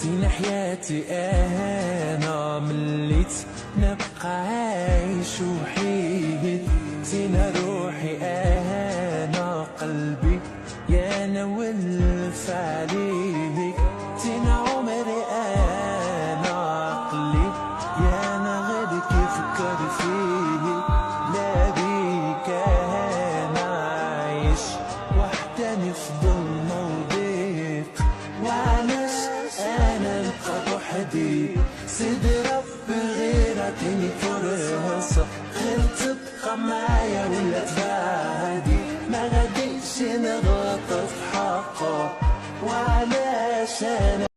زين حياتي انا مليت نبقى عايش وحيد، زين روحي انا قلبي يا انا ولف عليك، زين عمري انا عقلي يا انا غير كيفكر فيه، لا بيك انا عايش وحداني في ظلمة وضيق، وعلاش انا نبقى وحدي؟ سيد رب غيرك اني فرصة غير تبقى معايا ولا تبعدي، ما غاديش نغلط في حقه، وعلاش انا